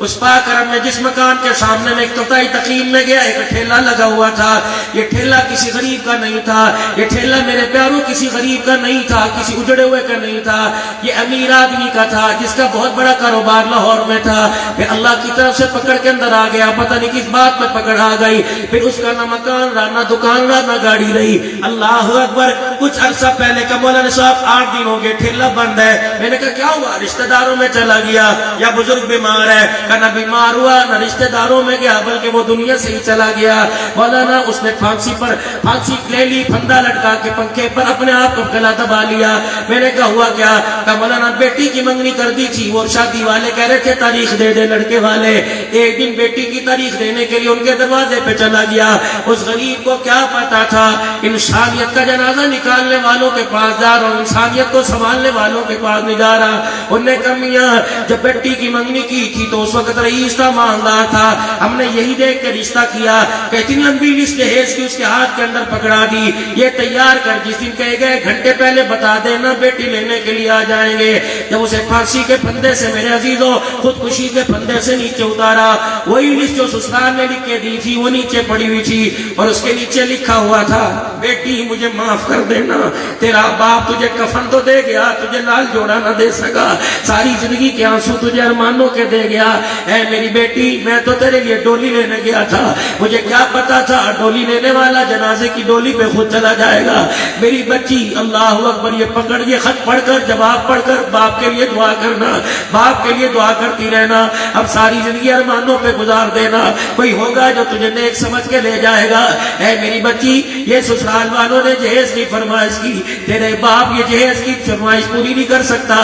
اس پاک رب میں جس مکان کے سامنے میں افتتاحی تقریب میں گیا، ایک ٹھیلا لگا ہوا تھا. یہ ٹھیلا کسی غریب کا نہیں تھا، یہ ٹھیلا میرے پیاروں کسی غریب کا نہیں تھا، کسی اجڑے ہوئے کا نہیں تھا، یہ امیر آدمی کا تھا جس کا بہت بڑا کاروبار لاہور میں تھا. پھر اللہ کی طرف سے پکڑ کے اندر آ گیا، پتہ نہیں کس بات میں پکڑ آ گئی. پھر اس کا نہ مکان رہا، نہ دکان رہا، نہ گاڑی رہی. اللہ اکبر. کچھ عرصہ پہلے کا مولانا صاحب 8 دن ہو گئے ٹھیلا بند ہے. میں نے کہا کیا ہوا؟ رشتہ داروں میں چلا گیا یا بزرگ بیمار ہے؟ کہ نہ بیمار ہوا نہ رشتہ داروں میں گیا، بلکہ وہ دنیا سے ہی چلا گیا. مولانا اس نے پھانسی لے لی، پھندا لٹکا کے پنکھے پر اپنے آپ کو گلا دبا لیا. میں نے کہا ہوا کیا؟ کہ مولانا بیٹی کی منگنی کر دی تھی، وہ شادی والے کہہ رہے تھے تاریخ دے دے لڑکے والے. ایک دن بیٹی کی تاریخ دینے کے لیے ان کے دروازے پہ چلا گیا. اس غریب کو کیا پتا تھا انسانیت کا جنازہ نکالنے والوں کے پاس جا رہا ہوں، انسانیت کو سنبھالنے والوں کے پاس نہیں جا رہا. انہوں نے کہا میاں جب بیٹی کی منگنی کی تھی تو اس وقت رئیس کا مالدار تھا، ہم نے یہی دیکھ کے رشتہ کیا کہ اتنی لمبی لسٹ جہیز کی اس کے ہاتھ کے اندر پکڑا دی. یہ تیار کر، جس دن کہے گئے گھنٹے پہلے بتا دینا بیٹی لینے کے لیے آ جائیں گے. جب اسے پھانسی کے پھندے سے میرے عزیزوں خودکشی کے پھندے سے نیچے اتارا، وہی لسٹ جو سسرال نے لکھ کے دی تھی وہ نیچے پڑی ہوئی تھی، اور اس کے نیچے لکھا ہوا تھا بیٹی مجھے معاف کر دینا، تیرا باپ تجھے کفن تو دے گیا، تجھے لال جوڑا نہ دے سکا، ساری زندگی کے آنسو تجھے ارمانوں کے دے گیا. اے میری بیٹی میں تو تیرے لیے ڈولی لینے گیا تھا، مجھے کیا پتا تھا ڈولی لینے والا جنازے کی ڈولی پہ خود چلا جائے گا. میری بچی اللہ اکبر. یہ پکڑ یہ خط پڑھ کر جواب پڑھ کر باپ کے لیے دعا کرنا، باپ کے لیے دعا کرتی رہنا. اب ساری زندگی ارمانوں پہ گزار دینا، کوئی ہوگا جو تجھے نیک سمجھ کے لے جائے گا. اے میری بچی یہ سسرال والوں نے جہیز کی فرمائش کی، تیرے باپ یہ جہیز کی فرمائش پوری نہیں کر سکتا،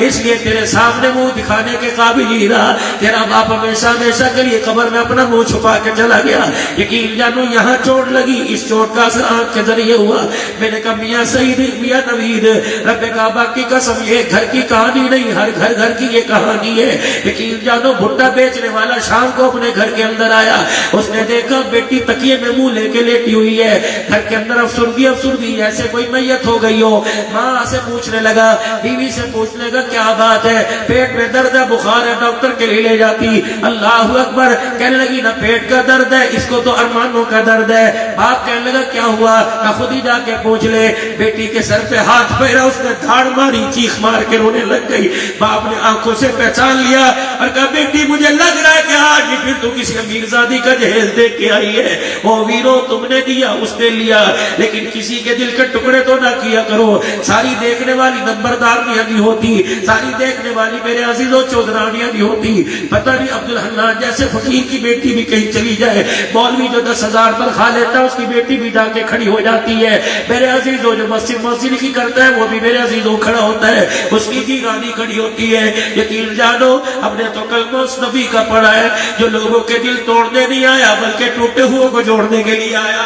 اس لیے تیرے سامنے منہ دکھانے کے قابل ہی رہا. تیرا باپ ہمیشہ ہمیشہ کے لیے قبر میں اپنا منہ چھپا کے چلا گیا. یقین جانو یہاں چوٹ لگی، اس چوٹ کا اثر آنکھ کے ذریعے ہوا. میں نے کہا میاں سعید میاں نوید رب کعبہ کی قسم یہ گھر کی کہانی نہیں، ہر گھر کی یہ کہانی ہے. یقین جانو بھٹا بیچنے والا شام کو اپنے گھر کے اندر آیا، اس نے دیکھا بیٹی تکیے میں منہ لے کے لیٹی ہوئی ہے، گھر کے اندر افسردی ایسے کوئی میت ہو گئی ہو. ماں سے پوچھنے لگا، بیوی سے پوچھنے لگا کیا بات ہے؟ پیٹ میں درد ہے، بخار ہے، ڈاکٹر کے لیے لے جاتی. اللہ اکبر. کہنے لگی نہ پیٹ کا درد ہے، اس کو تو ارمانوں کا درد ہے. باپ کہنے لگا کیا ہوا؟ کہ خود ہی جا کے پوچھ لے. بیٹی کے سر پہ ہاتھ پھیرا، اس نے دھاڑ ماری، چیخ مار کے رونے لگ گئی. باپ نے آنکھوں سے پہچان لیا اور کہا بیٹی مجھے لگ رہا ہے کہ آج بھی پھر تو کسی امیر زادی کا جہیز دیکھ کے آئی ہے. وہ ویرو تم نے دیا، اس نے لیا، لیکن کسی کے دل کے ٹکڑے تو نہ کیا کرو. ساری دیکھنے والی نمبردارنیاں نہیں ہوتی، ساری دیکھنے والی میرے عزیزوں چودرانیاں نہیں ہوتی. پتہ نہیں عبدالحنان جیسے فقیر کی بیٹی بھی کہیں چلی جائے، مولوی جو 10,000 تنخواہ لیتا ہے اس کی بیٹی بھی جا کے کھڑی ہو جاتی ہے. میرے عزیزوں جو مسجد کی کرتا ہے وہ بھی میرے عزیزوں کھڑا ہوتا ہے، اس کی جیرانی کھڑی ہوتی ہے. یقین جانو ہم نے تو کلمہ اس نبی کا پڑھا ہے جو لوگوں کے دل توڑنے نہیں آیا بلکہ ٹوٹے ہوئے کو جوڑنے کے لیے آیا.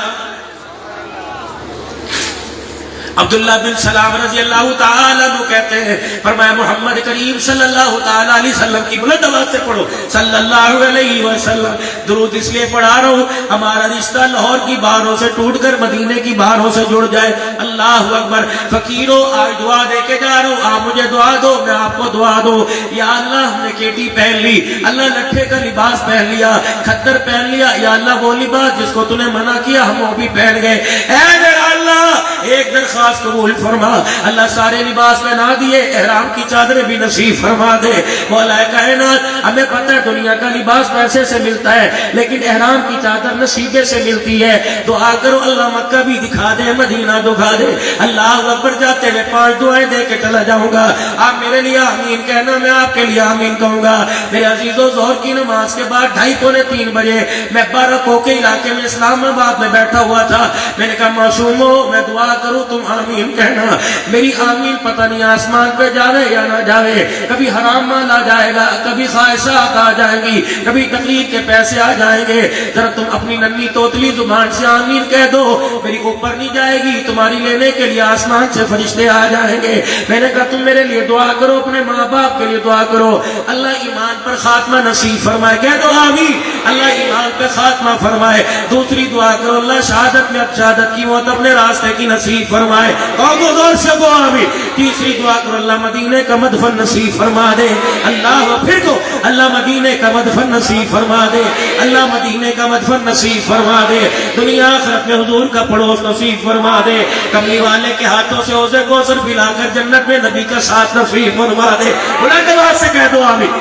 عبداللہ بن سلام رضی اللہ تعالیٰ عنہ کہتے ہیں، فرمایا محمد کریم صلی اللہ تعالیٰ علیہ وسلم کی بلند آواز سے پڑھو صلی اللہ علیہ وسلم. درود اس لیے پڑھا رہا ہوں ہمارا رشتہ لاہور کی بہاروں سے ٹوٹ کر مدینے کی بہاروں سے جڑ جائے. اللہ اکبر. فقیروں آج دعا دے کے جا رہا ہوں، آپ مجھے دعا دو، میں آپ کو دعا دو. یا اللہ ہم نے کیٹی پہن لی، اللہ لٹھے کا لباس پہن لیا، کھدر پہن لیا، یا اللہ وہ لباس جس کو تو نے منع کیا ہم وہ بھی پہن گئے. اے میرا اللہ ایک درخواست قبول فرما، اللہ سارے لباس میں نہ دیے، احرام کی چادریں بھی نصیب فرما دے. مولا کائنات ہمیں پتہ ہے دنیا کا لباس پیسے سے ملتا ہے لیکن احرام کی چادر نصیبے سے ملتی ہے. دعا کرو اللہ مکہ بھی دکھا دے، مدینہ دکھا دے. اللہ اکبر. جاتے میں 5 دعائیں دے کے چلا جاؤں گا، آپ میرے لیے آمین کہنا، میں آپ کے لیے آمین کہوں گا. میرے عزیزوں ظہر کی نماز کے بعد 2:30 پونے 3 بجے میں بارکو کے علاقے میں اسلام آباد میں بیٹھا ہوا تھا. میں نے کہا معصومو میں دعا کروں تم آمین کہنا. میری آمین پتہ نہیں آسمان پہ جاوے یا نہ جاوے، کبھی حرام مال آ جائے گا، کبھی خواہشات آ جائیں گی، کبھی تکلیف کے پیسے آ جائیں گے. ذرا تم اپنی ننھی توتلی زبان سے آمین کہہ دو، میری اوپر نہیں جائے گی، تمہاری لینے کے لیے آسمان سے فرشتے آ جائیں گے. میں نے کہا تم میرے لیے دعا کرو، اپنے ماں باپ کے لیے دعا کرو، اللہ ایمان پر خاتمہ نصیب فرمائے. کہہ دو آمین. اللہ ایمان پر خاتمہ فرمائے. دوسری دعا کرو اللہ شہادت میں شہادت کی موت اپنے راستے کی نصیب نصیب فرمائے. اور زور سے گو آمین. تیسری دعا کرو اللہ مدینے کا مدفن نصیب فرما دے. اللہ پھر کو اللہ مدینے کا مدفن نصیب فرما دے. اللہ مدینے کا مدفن نصیب فرما دے. دنیا آخرت میں حضور کا پڑوس نصیب فرما دے. کملی والے کے ہاتھوں سے حوض کوثر پلا کر جنت میں نبی کا ساتھ نصیب فرما دے. بلا کے بعد سے کہہ دو آمین.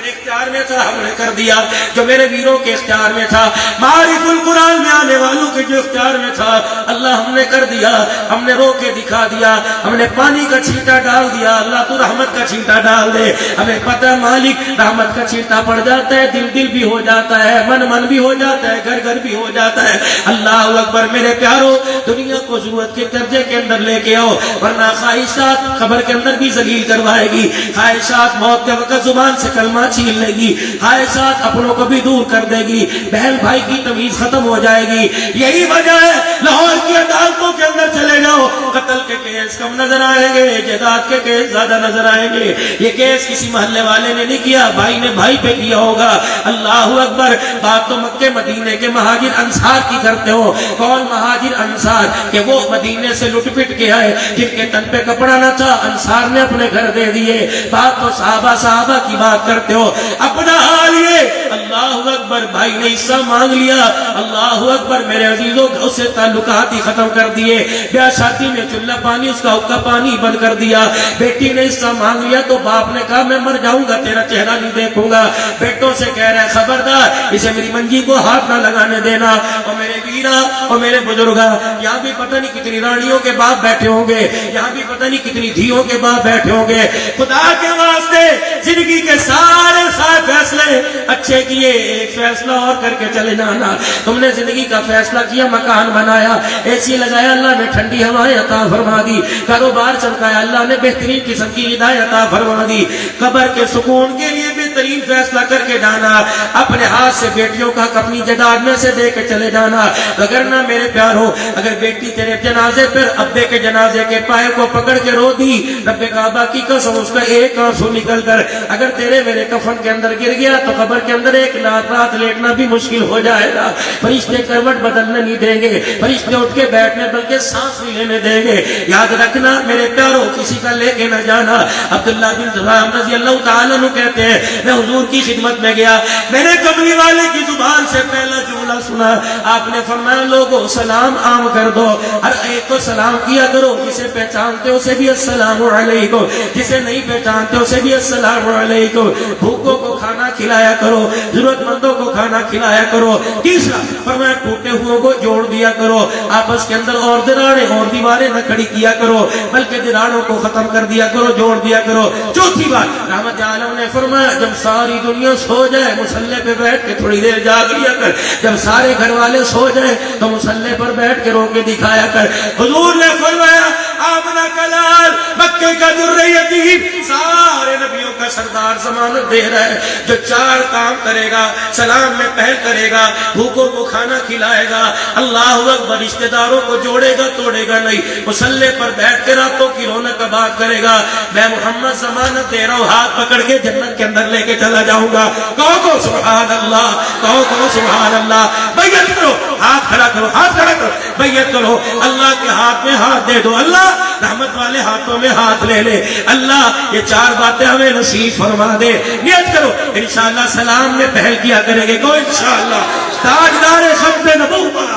اختیار میں تھا ہم نے کر دیا, جو میرے ویروں کے اختیار میں تھا, معارف القرآن میں آنے والوں کے جو اختیار میں تھا, اللہ ہم نے کر دیا. ہم نے رو کے دکھا دیا, ہم نے پانی کا چھینٹا ڈال دیا. اللہ تو رحمت کا چھینٹا ڈال دے. ہمیں پتہ مالک رحمت کا چھینٹا پڑ جاتا ہے, دل دل بھی ہو جاتا ہے, من من بھی ہو جاتا ہے, گھر گھر بھی ہو جاتا ہے. اللہ اکبر. میرے پیارو, دنیا کو ضرورت کے درجے کے اندر لے کے آؤ, ورنہ خواہشات قبر کے اندر بھی ذلیل کروائے گی. خواہشات موت کے وقت زبان سے کلمہ چھین لے گی. خواہشات اپنوں کو بھی دور کر دے گی. بہن بھائی کی تمیز ختم ہو جائے گی. یہی وجہ ہے لاہور کی عدالتوں کے اندر چلے جاؤ, قتل کے کیس کم نظر آئیں گے, جائیداد کے کیس زیادہ نظر آئیں گے. یہ کیس کسی محلے والے نے نہیں کیا, بھائی نے بھائی پہ کیا ہوگا. اللہ اکبر. بات تو مکے مدینے کے مہاجر انصار کی کرتے ہو. کون مہاجر انصار کہ وہ مدینے سے لٹ پٹ کے آئے, جن کے تن پہ کپڑا نہ تھا, انصار نے اپنے گھر دے دیے. بات تو صحابہ کی بات کرتے ہو. اپنا حال یہ, اللہ اکبر, بھائی نے حصہ مانگ لیا. اللہ اکبر. میرے عزیزوں, اس سے تعلقات ہی ختم کر دیے. بیاہ شادی میں چولہا پانی, اس کا حقہ پانی بند کر دیا. بیٹی نے حصہ مانگ لیا تو باپ نے کہا میں مر جاؤں گا, تیرا چہرہ نہیں دیکھوں گا. بیٹوں سے کہہ رہا ہے خبردار, اسے میری منجی کو ہاتھ نہ لگانے دینا. اور میرے ویرا اور میرے بزرگا, یہاں بھی پتہ نہیں کتنی رانیوں کے باپ بیٹھے ہوں گے, یہاں بھی پتہ نہیں کتنی دھیوں کے باپ بیٹھے ہوں گے. خدا کے واسطے زندگی کے سارے فیصلے اچھے کیے, ایک فیصلہ اور کر کے چلے جانا. تم نے زندگی کا فیصلہ کیا, مکان بنایا, اے سی لگایا, اللہ نے ٹھنڈی ہوائیں عطا فرما دی. کاروبار چمکایا, اللہ نے بہترین قسم کی ہدایت عطا فرما دی. قبر کے سکون کے لیے بہترین فیصلہ کر کے جانا. اپنے ہاتھ سے بیٹیوں کا حق اپنی جائیداد میں سے دے کے چلے جانا. وگرنہ میرے پیارو, اگر بیٹی تیرے جنازے پر ابے کے جنازے کے پائے کو پکڑ کے رو دی, رب کعبہ کی قسم اس کا ایک آنسو نکل کر اگر تیرے میرے کفن کے اندر گر گیا تو قبر کے اندر ایک رات لیٹنا بھی مشکل ہو جائے گا. فرشتے کروٹ بدلنے نہیں دیں گے, فرشتے اٹھ کے بیٹھنے بلکہ سانس بھی لینے دیں گے. یاد رکھنا میرے پیارو, کسی کا لے کے نہ جانا. عبداللہ بن زبان رضی اللہ تعالیٰ عنہ کہتے ہیں, میں حضور کی خدمت میں گیا, میں نے کملی والے کی زبان سے پہلا جملہ سنا. آپ نے فرمایا لوگوں سلام عام کر دو, ہر ایک کو سلام کیا کرو. جسے پہچانتے ہو اسے بھی السلام علیکم, جسے نہیں پہچانتے اسے بھی السلام علیکم. بھوکوں کو کھانا کھلایا کرو, ضرورت مندوں کو کھانا کھلایا کرو. تیسرا فرمایا ٹوٹے ہوئے کو جوڑ دیا کرو. آپس کے اندر اور دراڑیں اور دیواریں نہ کھڑی کیا کرو, بلکہ دراڑوں کو ختم کر دیا کرو, جوڑ دیا کرو. چوتھی بات, رحمت عالم نے فرمایا جب ساری دنیا سو جائے مصلی پہ بیٹھ کے تھوڑی دیر جاگ لیا کر. جب سارے گھر والے سو جائیں تو مصلی پر بیٹھ کے رو کے دکھایا کر. حضور نے فرمایا آمنہ کلال مکے کا در یتیم, سارے نبیوں کا سردار ضمانت دے رہا ہے, جو 4 کام کرے گا, سلام میں پہل کرے گا, بھوکوں کو کھانا کھلائے گا, اللہ اکبر, رشتہ داروں کو جوڑے گا توڑے گا نہیں, مصلی پر بیٹھ کے راتوں کی رونق آباد کرے گا, میں محمد ضمانت دے رہا ہوں, ہاتھ پکڑ کے جنت کے اندر لے کے چلا جاؤں گا. کہو سبحان اللہ, کہو سبحان اللہ. بیعت کرو, ہاتھ کھڑا کرو, ہاتھ کھڑا کرو, بیعت کرو. اللہ کے ہاتھ میں ہاتھ دے دو, اللہ رحمت والے ہاتھوں میں ہاتھ لے لے. اللہ یہ 4 باتیں ہمیں نصیب فرما دے. نیت کرو انشاءاللہ سلام میں پہل کیا کریں گے. کو انشاءاللہ تاجدار ختم نبوت,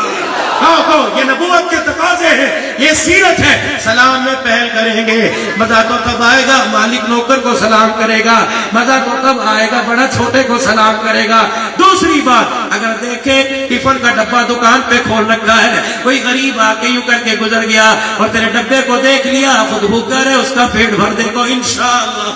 یہ نبوت کے تقاضے ہیں, یہ سیرت ہے. سلام میں پہل کریں گے. مزہ تو کب آئے گا مالک نوکر کو سلام کرے گا, مزہ تو کب آئے گا بڑا چھوٹے کو سلام کرے گا. دوسری بات, اگر دیکھیں ٹفن کا ڈبہ دکان پہ کھول رکھا ہے, کوئی غریب آ کے یوں کر کے گزر گیا اور تیرے ڈبے کو دیکھ لیا, خود بھوکا ہے, اس کا پیٹ بھر دے کو انشاءاللہ.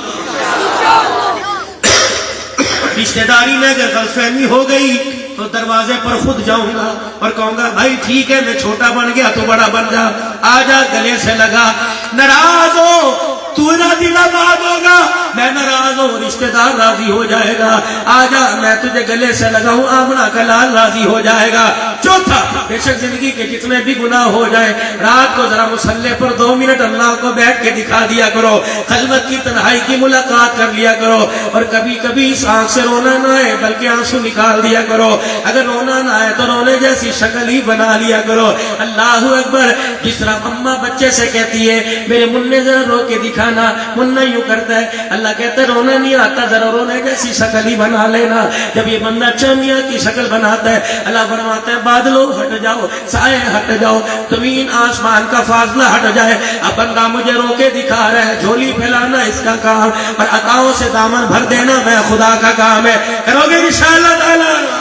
رشتہ داری میں اگر غلط فہمی ہو گئی تو دروازے پر خود جاؤں گا اور کہوں گا بھائی ٹھیک ہے میں چھوٹا بن گیا تو بڑا بن جا, آ جا گلے سے لگا. ناراض ہو تو راضی ناراض ہوگا, میں ناراض ہوں رشتہ دار راضی ہو جائے گا. آ جا میں تجھے گلے سے لگاؤں, آمنہ کا لال راضی ہو جائے گا. چوتھا, بے شک زندگی کے جتنے بھی گناہ ہو جائے رات کو ذرا مصلی پر 2 منٹ اللہ کو بیٹھ کے دکھا دیا کرو, خلوت کی تنہائی کی ملاقات کر لیا کرو, اور کبھی کبھی اس آنکھ سے رونا نہ آئے بلکہ آنسو نکال دیا کرو, اگر رونا نہ آئے تو رونے جیسی شکل ہی بنا لیا کرو. اللہ اکبر. جس طرح اماں بچے سے کہتی ہے میرے مننے ذرا رو کے دکھانا, منہ یوں کرتا ہے, اللہ کہتا ہے رونا نہیں آتا ذرا رونے جیسی شکل ہی بنا لینا. جب یہ بندہ چانیا کی شکل بناتا ہے اللہ فرماتا ہے بادلوں ہٹ جاؤ, سائے ہٹ جاؤ, زمین آسمان کا فاصلہ ہٹ جائے, اب بندہ مجھے رو کے دکھا رہا ہے, جھولی پھیلانا اس کا کام اور عطاؤں سے دامن بھر دینا میں خدا کا کام ہے. کرو گے انشاءاللہ تعالی؟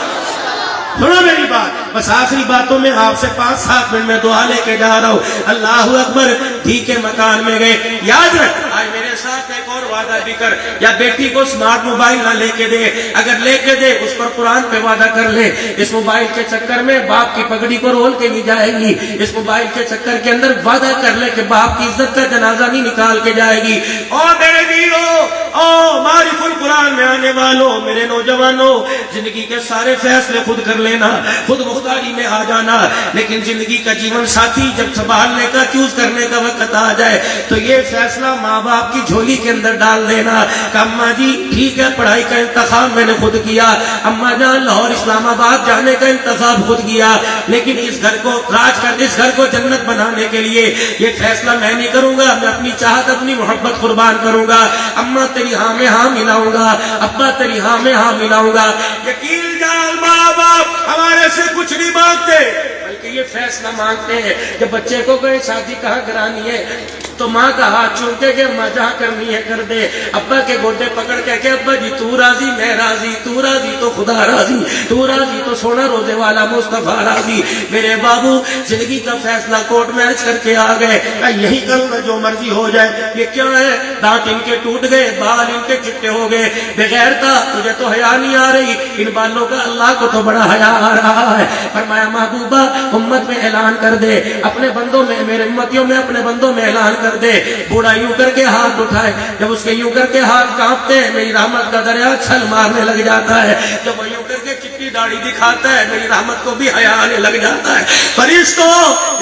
سنو میری بات, بس آخری باتوں میں آپ سے 5-7 منٹ میں دعا لے کے جا رہا ہوں. اللہ اکبر. دھی کے مکان میں گئے, یاد رکھ آج میرے ساتھ ایک اور وعدہ بھی کر, یا بیٹی کو سمارٹ موبائل نہ لے کے دے, اگر لے کے دے اس پر قرآن پہ وعدہ کر لے اس موبائل کے چکر میں باپ کی پگڑی کو رول کے نہیں جائے گی, اس موبائل کے چکر کے اندر وعدہ کر لے کہ باپ کی عزت کا جنازہ نہیں نکال کے جائے گی. او میرے ویرو, او معرف القرآن میں آنے والوں, میرے نوجوانوں, زندگی کے سارے فیصلے خود کر لینا, خود مختاری میں آ جانا, لیکن زندگی کا جیون ساتھی جب سنبھالنے کا چوز کرنے کا وقت آ جائے تو یہ فیصلہ ماں باپ کی جھولی کے اندر ڈال دینا کہ اماں جی ٹھیک ہے پڑھائی کا انتخاب میں نے خود کیا, اماں جان لاہور اسلام آباد جانے کا انتخاب خود کیا, لیکن اس گھر کو راج کر اس گھر کو جنت بنانے کے لیے یہ فیصلہ میں نہیں کروں گا, میں اپنی چاہت اپنی محبت قربان کروں گا. اماں تیری ہاں میں ہاں ملاؤں گا, ابا تیری ہاں میں ہاں ملاؤں گا. یقین جان ماں باپ ہمارے سے کچھ نہیں مانگتے بلکہ یہ فیصلہ مانگتے ہیں. جب بچے کو کہے شادی کہاں کرانی ہے تو ماں کا ہاتھ چومتے کہ ماں جہاں کرنی ہے کر دے, ابا کے گوڈے پکڑ کے کہ ابا جی تو راضی میں راضی, تو راضی تو خدا راضی, تو راضی تو سونا روزے والا مصطفیٰ راضی. میرے بابو زندگی کا فیصلہ کورٹ میرج کر کے آ گئے, یہی کرنا جو مرضی ہو جائے. یہ کیا ہے, دانت ان کے ٹوٹ گئے, بال ان کے چٹے ہو گئے, بغیر کا تجھے تو حیا نہیں آ رہی, ان بالوں کا اللہ کو تو بڑا حیا آ رہا ہے. فرمایا محبوبہ امت میں اعلان کر دے, اپنے بندوں میں, میرے امتیوں میں اپنے بندوں میں اعلان کر دے. بوڑھا یوں کر کے ہاتھ اٹھائے, جب اس کے یوں کر کے ہاتھ کانپتے ہیں میری رحمت کا دریا چھل مارنے لگ جاتا ہے. جب وہ یوں کر کے چٹی داڑھی دکھاتا ہے میری رحمت کو بھی حیا آنے لگ جاتا ہے. فرشتوں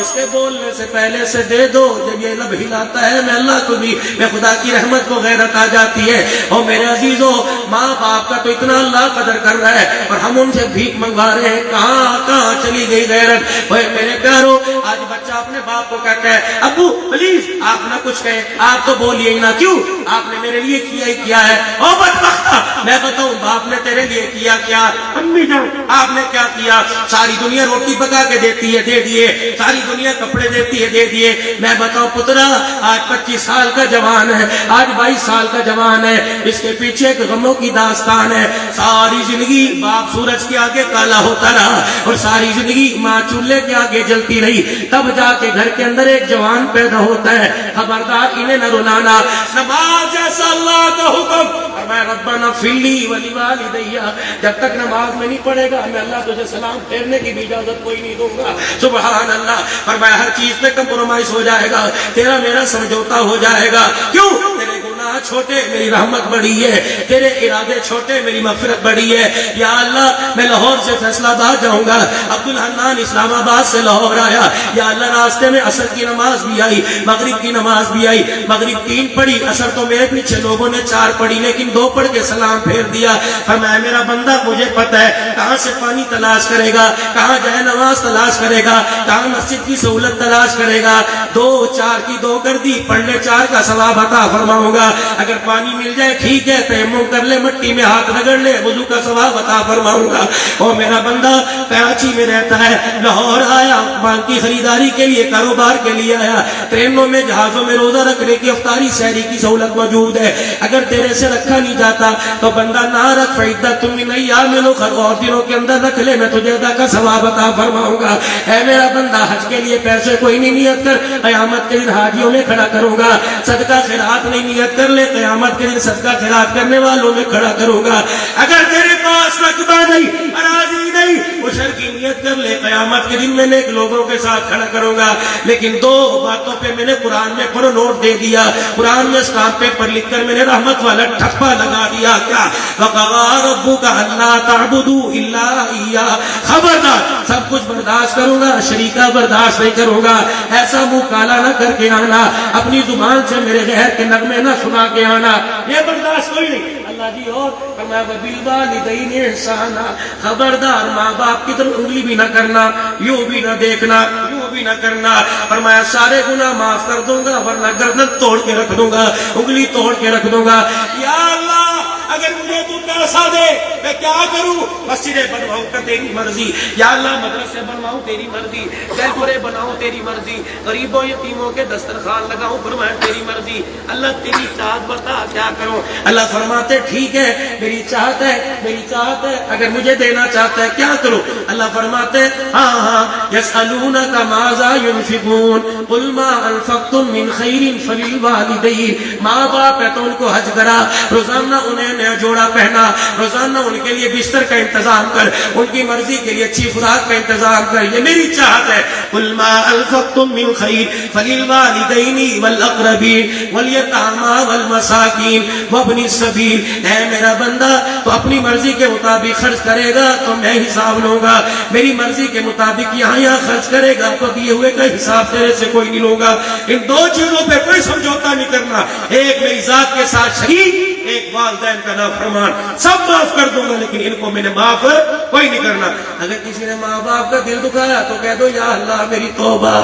اس کے بولنے سے پہلے سے دے دو, جب یہ لب ہلاتا ہے میں اللہ کو بھی, میں خدا کی رحمت کو غیرت آ جاتی ہے. اور میرے عزیزوں ماں باپ کا تو اتنا اللہ قدر کر رہا ہے اور ہم ان سے بھیک منگوا رہے ہیں, کہاں کہاں چلی گئی غیرت. اوے میرے پیارو, آج بچہ اپنے باپ کو کہتا ہے ابو پلیز آپ نہ کچھ کہیں, آپ تو بولیے ہی نہ, کیوں آپ نے میرے لیے کیا ہی کیا ہے. او بدبختہ میں بتاؤں باپ نے تیرے لیے کیا کیا؟ امی جان آپ نے کیا کیا؟ ساری دنیا روٹی پکا کے دیتی ہے, دے دیے, ساری دنیا کپڑے دیتی ہے, دے دیے. میں بتاؤں پترا آج 25 سال کا جوان ہے, آج 22 سال کا جوان ہے, اس کے پیچھے ایک غموں کی داستان ہے. ساری زندگی باپ سورج کے آگے کالا ہوتا رہا اور ساری زندگی ماں چولہے کے آگے جلتی رہی, تب جا کے گھر کے اندر ایک جوان پیدا ہوتا ہے. خبردار انہیں نہ رلانا, نماز جیسا اللہ کا حکم. فرمایا ربنا اغفر لی ولوالدی, جب تک نماز میں نہیں پڑھے گا میں اللہ تجھے سلام پھیرنے کی بھی اجازت کوئی نہیں دوں گا. سبحان اللہ. فرمایا ہر چیز میں کمپرومائز ہو جائے گا, تیرا میرا سمجھوتا ہو جائے گا. کیوں؟ تیرے گناہ چھوٹے میری رحمت بڑی ہے, تیرے ارادے چھوٹے میری مغفرت بڑی ہے. یا اللہ میں لاہور سے فیصلہ آباد جاؤں گا, عبدالحنان اسلام آباد سے لاہور آیا, یا اللہ راستے میں عصر کی نماز بھی آئی, مغرب کی نماز بھی آئی, مغرب 3 پڑھی, عصر تو میرے پیچھے لوگوں نے 4 پڑھی لیکن 2 پڑھ کے سلام پھیر دیا. فرمایا میرا بندہ مجھے پتہ ہے کہاں سے پانی تلاش کرے گا, کہاں جائے نماز تلاش کرے گا, کہاں مسجد کی سہولت تلاش کرے گا. 2 4 کی 2 کر دی, پڑھنے 4 کا ثواب عطا فرماؤں گا. اگر پانی مل جائے ٹھیک ہے, تیمم کر لے, مٹی میں ہاتھ رگڑ لے, وضو کا ثواب عطا فرماؤں گا. اور میرا بندہ کراچی میں رہتا ہے, لاہور آیا, مال کی خریداری کے لیے, کاروبار کے لیے آیا. ٹرینوں میں جہازوں میں روزہ رکھنے کی افطاری سحری کی سہولت موجود ہے. اگر تیرے سے رکھا نہیں جاتا تو بندہ نہ رکھ, فعدت من ایام اخر, اور دنوں کے اندر رکھ لے, میں تجھے ادا کا ثواب عطا فرماؤں گا. اے میرا بندہ حج کے لیے پیسے کوئی نہیں نیت کر, قیامت کے دن حاجیوں میں کھڑا کروں گا. صدقہ خیرات نہیں نیت کر لے, قیامت کے دن صدقہ خیرات کرنے والوں میں کھڑا کروں گا. اگر تیرے پاس رقبہ نہیں, اراضی نہیں, عشر کی نیت کر لے, قیامت کے دن میں نیک لوگوں کے ساتھ کھڑا کروں گا. لیکن 2 باتوں پہ میں نے قرآن میں پڑھو نوٹ دے دیا, قرآن میں اسٹامپ پیپر لکھ کر میں نے رحمت والا ٹھپا لگا دیا. کیا وَقَضَىٰ رَبُّكَ أَلَّا تَعْبُدُوا إِلَّا إِيَّاهُ, خبردار سب کچھ برداشت کروں گا, شریکہ برداشت نہیں کروں گا. ایسا منہ کالا نہ کر کے آنا, اپنی زبان سے میرے غیر کے نغمے نہ سنا کے آنا, یہ برداشت کوئی نہیں. اللہ جی اور فرمایا وَبِالْوَالِدَيْنِ إِحْسَانًا, خبردار ماں باپ کی طرف انگلی بھی نہ کرنا, یوں بھی نہ دیکھنا, یوں بھی نہ کرنا. فرمایا سارے گناہ معاف کر دوں گا ورنہ گردن توڑ کے رکھ دوں گا, انگلی توڑ کے رکھ دوں گا. یا اللہ اگر مجھے تو پیسہ دے میں کیا کروں, مسجدیں بنواؤں کا تیری مرضی, یا اللہ مدرسے بنواؤں تیری مرضی, گھر بناؤں تیری مرضی, غریبوں یتیموں کے دسترخوان لگاؤں فرمایا تیری مرضی. اللہ تیری چاہت بتا کیا کروں. اللہ فرماتے ٹھیک ہے میری چاہت ہے, میری چاہت ہے, اگر مجھے دینا چاہتا ہے کیا کروں. اللہ فرماتے ہاں ہاں یسألونک ماذا ينفقون قل ما انفقتم من خیر فللوالدین, ماں باپ ہے تو ان کو حج کرا, روزانہ انہیں نیا جوڑا پہنا, روزانہ ان کے لیے بستر کا انتظام کر, ان کی مرضی کے لیے اچھی خوراک کا انتظام کر, یہ میری چاہت ہے. قل ما انفقتم من خیر فللوالدین والاقربین والیتامی والمساکین وابن السبیل, اے میرا بندہ تو اپنی مرضی کے مطابق خرچ کرے گا تو میں حساب لوں گا, میری مرضی کے مطابق یہاں خرچ کرے گا تو دیے ہوئے کا حساب تیرے سے کوئی نہیں لوں گا. ان دو چیزوں پہ کوئی سمجھوتا نہیں کرنا, ایک میری ذات کے ساتھ شریک, ایک والدین کا نافرمان. سب معاف کر دوں گا لیکن ان کو میں نے معاف کوئی نہیں کرنا. اگر کسی نے ماں باپ کا دل دکھایا تو کہہ دو یا اللہ میری توبہ,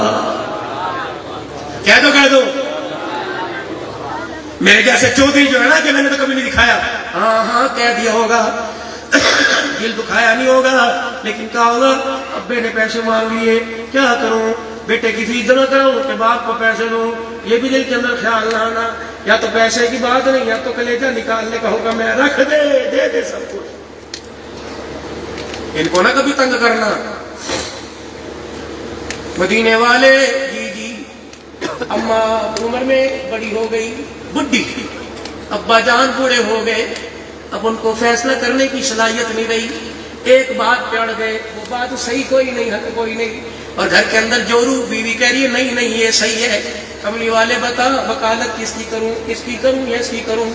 کہہ دو میرے جیسے چودھری جو ہے نا کہ میں نے تو کبھی نہیں دکھایا, ہاں ہاں کہہ دیا ہوگا, دل دکھایا نہیں ہوگا لیکن کہا ہوگا ابے نے پیسے مانگ لیے کیا کروں, بیٹے کی فیس جمع کراؤں کہ باپ کو پیسے دوں, یہ بھی دل کے اندر خیال نہ آنا. یا تو پیسے کی بات نہیں, یا تو کلیجہ نکالنے کا ہوگا میں رکھ دے سب کچھ. ان کو نہ کبھی تنگ کرنا. مدینے والے جی اماں عمر میں بڑی ہو گئی, بڈھی, ابا جان بوڑھے ہو گئے, اب ان کو فیصلہ کرنے کی صلاحیت نہیں رہی. ایک بات پڑ گئے, وہ بات صحیح کوئی نہیں, حق کوئی نہیں, اور گھر کے اندر جورو بیوی کہہ رہی ہے نہیں یہ صحیح ہے. کملی والے بتا وکالت کس کی کروں, اس کی کروں یا اس کی کروں.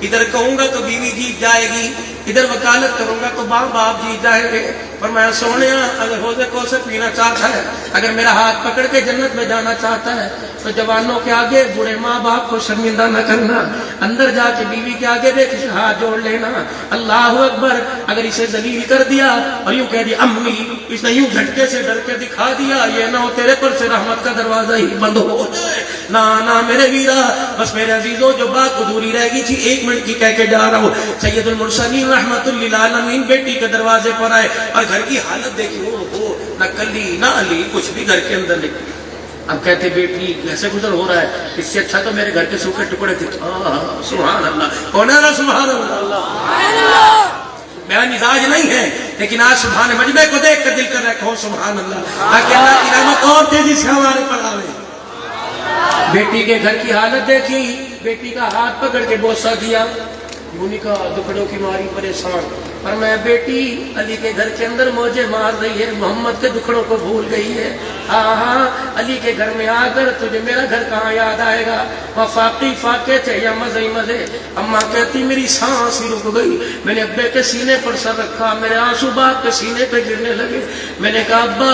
ادھر کہوں گا تو بیوی جیت جائے گی, ادھر وکالت کروں گا تو باپ جیت جائیں گے. فرمایا سونیا اگر حوض کوثر پینا چاہتا ہے, اگر میرا ہاتھ پکڑ کے جنت میں جانا چاہتا ہے تو جوانوں کے آگے بوڑھے ماں باپ کو شرمندہ نہ کرنا, اندر جا کے بیوی کے آگے دیکھ ہاتھ جوڑ لینا, اللہ اکبر. اگر اسے ذلیل کر دیا اور یوں کہہ دیا امی, اس نے یوں جھٹکے سے ڈر کے دکھا دیا, یہ نہ ہو تیرے پر سے رحمت کا دروازہ ہی بند ہو جائے. نہ میرے ویرا, بس میرے عزیزوں جو بات ادھوری رہ گئی تھی 1 منٹ کی کہہ کے جا رہا ہوں. سید المرسلین رحمت للعالمین بیٹی کے دروازے پر آئے اور گھر کی حالت دیکھی, ہو نہ کلی نہ علی, کچھ بھی گھر کے اندر نہیں. اب کہتے بیٹی کیسے گزر ہو رہا ہے, اس سے اچھا تو میرے گھر کے سوکھے ٹکڑے تھے. سبحان اللہ, کون ہے نا سبحان اللہ. میرا مزاج نہیں ہے لیکن آج سبحان مجمع کو دیکھ کر دل کر رہا ہے کہو سبحان اللہ, تاکہ اللہ کی رحمت اور تیزی سے ہمارے پر آئے. بیٹی کے گھر کی حالت دیکھی, بیٹی کا ہاتھ پکڑ کے بوسہ دیا, یونی کا دکھڑوں کی ماری پریشان. پر میں بیٹی علی کے گھر کے اندر موجے مار رہی ہے, محمد کے دکھڑوں کو بھول گئی ہے. ہاں علی کے گھر میں آ کر تجھے میرا گھر کہاں یاد آئے گا. وفاقی فاقے تھے یا مزے ہی مزے. اماں کہتی میری سانس ہی رک گئی, میں نے ابے کے سینے پر سر رکھا, میرے آنسو باپ کے سینے پہ گرنے لگے. میں نے کہا ابا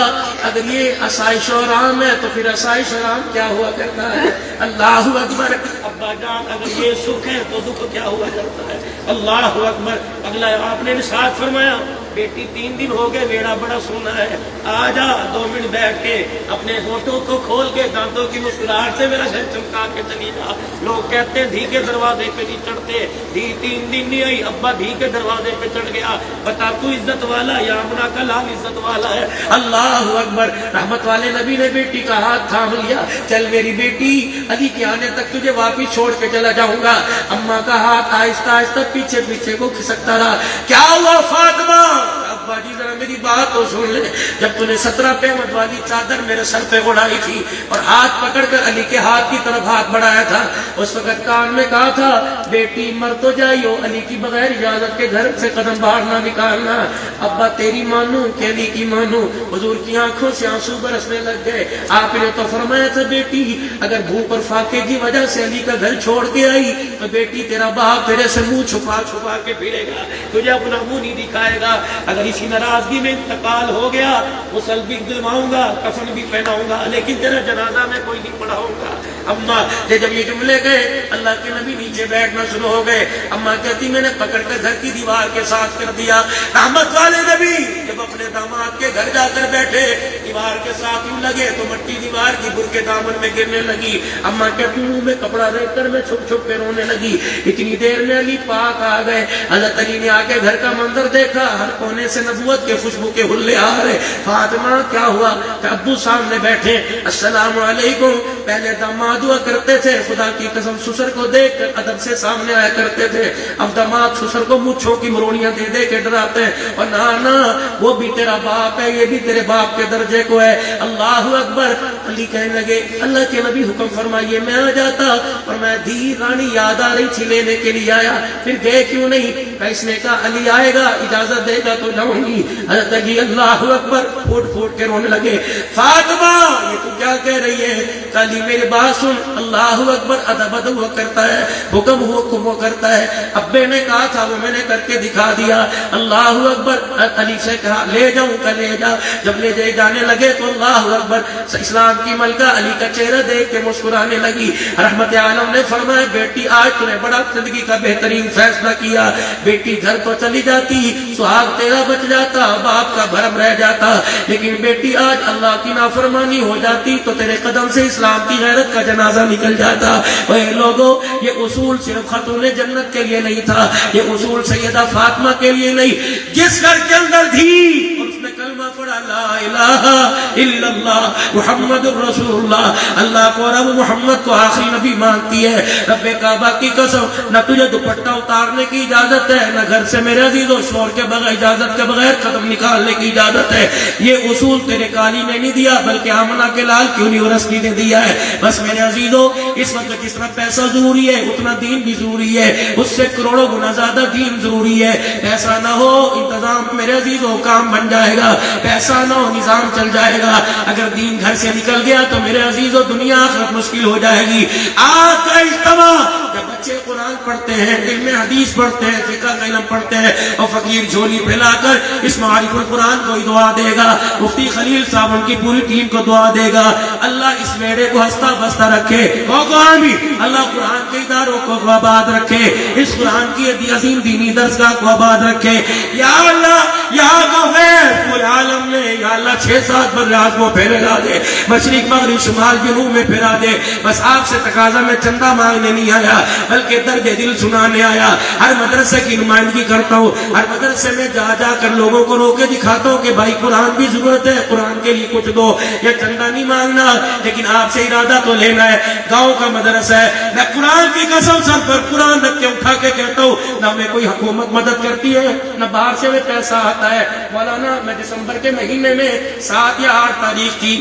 اگر یہ آسائش و آرام ہے تو پھر آسائش آرام کیا ہوا کرتا ہے. اللہ اکبر. ابا جان اگر یہ سکھ ہے تو دکھ کیا ہوا کرتا ہے. اللہ اکبر. اگلا آپ نے ارشاد فرمایا بیٹی 3 دن ہو گئے, بیڑا بڑا سونا ہے, آ جا 2 منٹ بیٹھ کے اپنے ہونٹوں کو کھول کے دانتوں کی مسکراہٹ سے میرا گھر چمکا کے چلی جا. لوگ کہتے ہیں دھی کے دروازے پہ نہیں چڑھتے, دھی 3 دن نہیں آئی, ابا دھی کے دروازے پہ چڑھ گیا. بتا تو عزت والا یا امنا کا لال عزت والا ہے. اللہ اکبر. رحمت والے نبی نے بیٹی کا ہاتھ تھام لیا, چل میری بیٹی علی کے آنے تک تجھے واپس چھوڑ کے چلا جاؤں گا. اماں کا ہاتھ آہستہ آہستہ پیچھے کو کھسکتا رہا. کیا ہوا فاطمہ؟ ابا جی ذرا میری بات تو سن لے. جب تو نے 17 پیمت والی چادر میرے سر پہ اڑائی تھی اور ہاتھ پکڑ کر علی کے ہاتھ کی طرف ہاتھ بڑھایا تھا, اس وقت کان میں کہا تھا بیٹی مر تو جائیو, علی کی بغیر اجازت کے گھر سے قدم باہر نہ نکالنا. ابا تیری مانوں کہ علی کی مانوں. حضور کی آنکھوں سے آنسو برسنے لگ گئے. آپ نے تو فرمایا تھا بیٹی اگر بھوک اور فاقے کی وجہ سے علی کا گھر چھوڑ کے آئی تو بیٹی تیرا باپ تیرے سے منہ چھپا چھپا کے پھرے گا, تجھے اپنا منہ نہیں دکھائے گا. اگر اسی ناراضگی میں انتقال ہو گیا غسل بھی دلواؤں گا, کفن بھی پہناؤں گا, لیکن تیرا جنازہ میں کوئی نہیں پڑھاؤں گا. اما جب یہ جملے گئے اللہ کے نبی نیچے بیٹھنا شروع ہو گئے. اما کہتی میں نے پکڑ کر گھر کی دیوار کے ساتھ کر دیا. رحمت والے نبی جب اپنے داماد کے گھر جا کر بیٹھے دیوار کے ساتھ یوں لگے تو مٹی دیوار کی بر کے دامن میں گرنے لگی. اما کہتی منہ میں کپڑا دیکھ کر میں چھپ چھپ کے رونے لگی. اتنی دیر میں علی پاک آ گئے. حضرت علی نے آ کے گھر کا منظر دیکھا, ہر کونے سے نبوت کے خوشبو کے حلے آ رہے. فاطمہ کیا ہوا کہ ابو سامنے بیٹھے, السلام علیکم. پہلے داماد ہوا کرتے تھے, خدا کی قسم سسر کو دیکھ کر ادب سے سامنے آیا کرتے تھے. اب داماد سسر کو مچھوں کی مروڑیاں دے دے کے ڈراتے ہیں, اور نانا وہ بھی تیرا باپ ہے, یہ بھی تیرے باپ کے درجے کو ہے. اللہ اکبر. علی کہنے لگے اللہ کے نبی حکم فرمائیے میں آ جاتا, اور میں دی رانی یاد آ رہی تھی لینے کے لیے آیا, پھر گئے کیوں نہیں؟ اس نے کہا علی آئے گا اجازت دے گا تو جاؤں گی. حضرت علی اللہ اکبر پھوٹ پھوٹ کے رونے لگے. فاطمہ یہ تو کیا کہہ رہی ہے؟ علی میری بات سن. اللہ اکبر. ادب ادب ہوا کرتا ہے, حکم ہوا کرتا ہے. ابے نے کہا تھا وہ میں نے کر کے دکھا دیا. اللہ اکبر. علی سے کہا لے جاؤں کا لے جا. جب لے جائے جانے لگے تو اللہ اکبر. اسلام کی ملکہ علی کا چہرہ دیکھ کے مسکرانے لگی. رحمت عالم نے فرمایا بیٹی آج تو نے بڑا زندگی کا بہترین فیصلہ کیا. بیٹی گھر تو چلی جاتی, سہاگ تیرا بچ جاتا, باپ کا بھرم رہ جاتا, لیکن بیٹی آج اللہ کی نافرمانی ہو جاتی تو تیرے قدم سے اسلام کی غیرت کا جنازہ نکل جاتا. اے لوگوں یہ اصول صرف خاتون جنت کے لیے نہیں تھا, یہ اصول سیدہ فاطمہ کے لیے نہیں. جس گھر کے اندر تھی اور اس نے کلمہ پڑھا لا الہ الا اللہ محمد الرسول اللہ, اللہ کو اور ابو محمد کو آخری نبی مانتی ہے. رب کعبہ کی قسم نہ تجھے دوپٹہ اتارنے کی اجازت ہے, نہ گھر سے میرے عزیز و شور کے بغیر اجازت کے بغیر قدم نکالنے کی اجازت ہے. یہ اصول تیرے کالی نے نہیں دیا بلکہ آمنہ کے لال کی یونیورسٹی نے دیا ہے. بس میرے عزیزو اس وقت جس طرح پیسہ ضروری ہے اتنا دین بھی ضروری ہے, اس سے کروڑوں گنا زیادہ دین ضروری ہے. پیسہ نہ ہو انتظام میرے عزیزو کام بن جائے گا, پیسہ نہ ہو نظام چل جائے گا. اگر دین گھر سے نکل گیا تو میرے عزیزو دنیا آخرت مشکل ہو جائے گی. آج کا اجتماع جب بچے قرآن پڑھتے ہیں, علم حدیث پڑھتے ہیں, فقہ کا علم پڑھتے ہیں, اور فقیر جھولی پھیلا کر اس معارف القرآن کو ہی دعا دے گا, مفتی خلیل صاحب ان کی پوری ٹیم کو دعا دے گا. اللہ اس میڑے کو ہنستا بستا رکھے, اللہ قرآن کے اداروں کو آباد رکھے, اس قرآن کی عظیم دینی درسگاہ کو آباد رکھے. یا اللہ یہاں کا خیر کوئی عالم نے یا اللہ 6-7 بر اعظم میں پھیلا دے, مشرق مغرب شمال جنوب میں پھیلا دے. بس آپ سے تقاضا میں چندہ مانگنے نہیں آیا بلکہ درد دل سنانے آیا. ہر مدرسے کی نمائندگی کرتا ہوں, ہر مدرسے میں جا جا کر لوگوں کو روکے دکھاتا ہوں کہ بھائی قرآن بھی ضرورت ہے, قرآن کے لیے کچھ دو. یہ چندہ نہیں مانگنا لیکن آپ سے ارادہ تو لینا ہے. گاؤں کا مدرسہ ہے, میں قرآن کی قسم سر پر قرآن رکھ کے اٹھا کے کہتا ہوں نہ میں کوئی حکومت مدد کرتی ہے نہ باہر سے میں پیسہ آتا ہے. مولانا میں دسمبر کے مہینے میں 7 یا 8 تاریخ تھی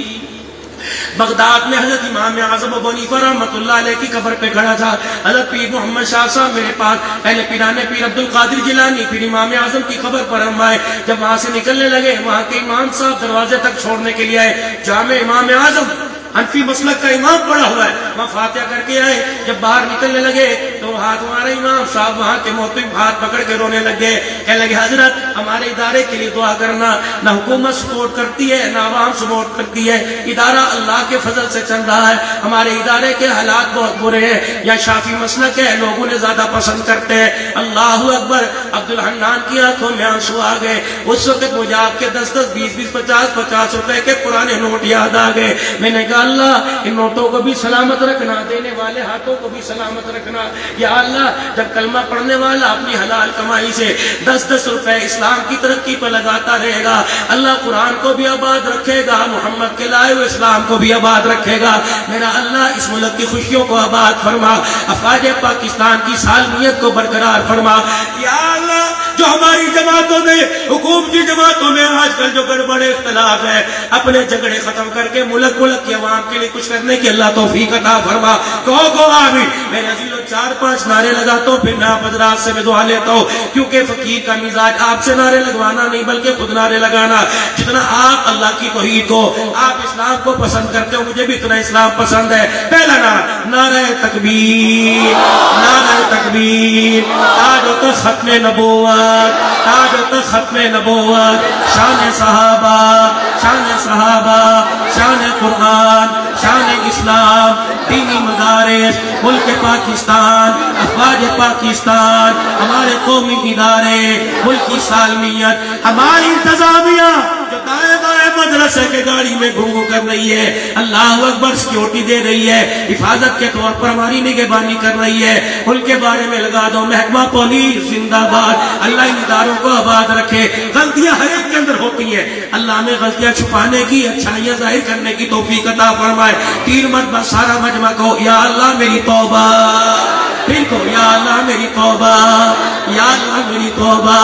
بغداد میں حضرت امام اعظم ابو حنیفہ رحمۃ اللہ علیہ کی قبر پہ کھڑا تھا. حضرت پیر محمد شاہ صاحب میرے پاس, پہلے پیرانے پیر عبد القادر جیلانی, پھر امام اعظم کی قبر پر ہم آئے. جب وہاں سے نکلنے لگے وہاں کے امام صاحب دروازے تک چھوڑنے کے لیے آئے. جامع امام اعظم حنفی مسلک کا امام پڑا ہوا ہے, وہاں فاتحہ کر کے آئے. جب باہر نکلنے لگے تو ہاتھ ہمارے امام صاحب وہاں کے محترم ہاتھ پکڑ کے رونے لگ گئے. کہنے لگے حضرت ہمارے ادارے کے لیے دعا کرنا, نہ حکومت سپورٹ کرتی ہے نہ عوام سپورٹ کرتی ہے, ادارہ اللہ کے فضل سے چل رہا ہے. ہمارے ادارے کے حالات بہت برے ہیں, یا شافی مسلک ہے لوگوں نے زیادہ پسند کرتے ہیں. اللہ اکبر. عبد الحنان کی آنکھوں میں آنسو آ گئے. اس وقت مجھے آپ کے 10-10 20-20 50-50 روپے کے پرانے نوٹ یاد آ گئے. میں نے کہا یا اللہ ان نوٹوں کو بھی سلامت رکھنا, دینے والے ہاتھوں کو بھی سلامت رکھنا. یا اللہ جب کلمہ پڑھنے والا اپنی حلال کمائی سے 10-10 روپے اسلام کی ترقی پر لگاتا رہے گا, اللہ قرآن کو بھی آباد رکھے گا, محمد کے لائے ہوئے اسلام کو بھی آباد رکھے گا. میرا اللہ اس ملک کی خوشیوں کو آباد فرما, افواج پاکستان کی سالمیت کو برقرار فرما. یا اللہ جو ہماری جماعتوں میں, حکومتی جماعتوں میں آج کل جو گڑبڑ اختلاف ہے, اپنے جھگڑے ختم کر کے ملک کی عوام کے لیے کچھ کرنے کی اللہ توفیق عطا فرما. کہو آمین. میں عزیزو 4-5 نعرے لگاتا ہوں, پھر میں آپ حضرات سے میں دعا لیتا ہوں, کیونکہ فقیر کا مزاج آپ سے نعرے لگوانا نہیں بلکہ خود نعرے لگانا. جتنا آپ اللہ کی توحید کو, آپ اسلام کو پسند کرتے ہو, مجھے بھی اتنا اسلام پسند ہے. پہلا نعرہ نعرہ تکبیر, نعرہ تکبیر. تاج و تخت ختم نبوت, تاج و تخت ختم نبوت. شان صحابہ, شان صحابہ, شان قرآن, شان اسلام, دینی مدارس, ملک پاکستان, افواج پاکستان, ہمارے قومی ادارے, ملکی سالمیت, ہماری انتظامیہ جو دائیں بائیں مدرسے کے گاڑی میں گھوم کر رہی ہے, اللہ اکبر سیکورٹی دے رہی ہے, حفاظت کے طور پر ہماری نگہبانی کر رہی ہے, ان کے بارے میں لگا دو محکمہ پولیس زندہ باد. اللہ ان اداروں کو آباد رکھے. غلطیاں ہر ایک کے اندر ہوتی ہیں, اللہ ہمیں غلطیاں چھپانے کی, اچھائیاں ظاہر کرنے کی توفیق عطا فرمائے. 3 مرتبہ سارا مجمع کہو یا اللہ میری توبہ, پھر کہو یا اللہ میری توبہ, یا اللہ میری توبہ.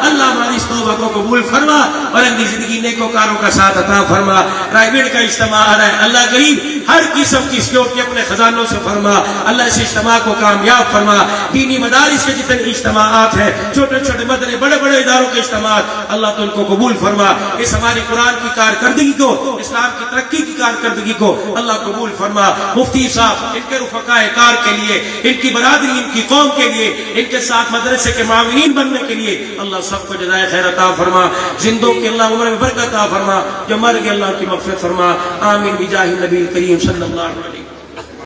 اللہ ہماری اس توبہ کو قبول فرما اور اپنی زندگی نیکوکاروں کا ساتھ عطا فرما. پرائیویٹ کا اجتماع آ رہا ہے, اللہ کریم ہر قسم کی سیکورٹی اپنے خزانوں سے فرما. اللہ اس اجتماع کو کامیاب فرما. دینی مدارس کے جتنے اجتماعات ہیں, چھوٹے چھوٹے مدرسے, بڑے بڑے اداروں کے اجتماعات, اللہ تو ان کو قبول فرما. اس ہماری قرآن کی کارکردگی کو, اسلام کی ترقی کی کارکردگی کو اللہ قبول فرما. مفتی صاحب ان کے رفقائے کار کے لیے, ان کی برادری, ان کی قوم کے لیے, ان کے ساتھ مدرسے کے معاونین بننے کے لیے اللہ سب کو جزائے خیر عطا فرما. زندوں کی اللہ عمر میں برکت عطا فرما, جو مر گئے اللہ کی مغفرت فرما. آمین بجاہ النبی کریم صلی اللہ علیہ وسلم.